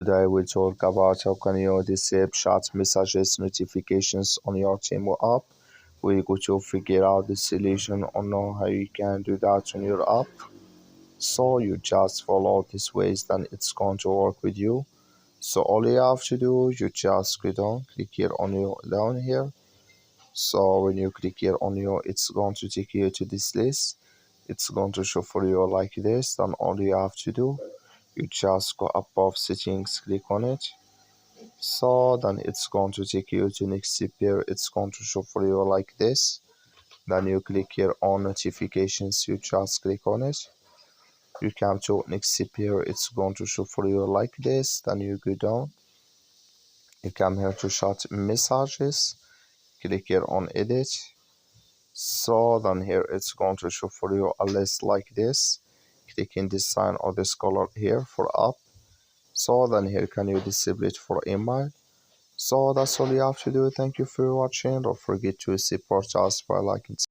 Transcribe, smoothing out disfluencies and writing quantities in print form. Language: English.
Today we talk about how can you disable chat messages notifications on your Temu app. We go to figure out the solution on how you can do that on your app. So you just follow these ways, then it's going to work with you. So all you have to do, you just click here on your down here. So when you click here on your, it's going to take you to this list. It's going to show for you like this. Then all you have to do, you just go above settings, click on it. So then it's going to take you to next here. It's going to show for you like this. Then you click here on notifications, you just click on it. You come to next here, it's going to show for you like this. Then you go down, you come here to chat messages, click here on edit. So then here it's going to show for you a list like this. Click in this sign or this color here for app. So then here can you disable it for email. So that's all you have to do. Thank you for watching. Don't forget to support us by liking.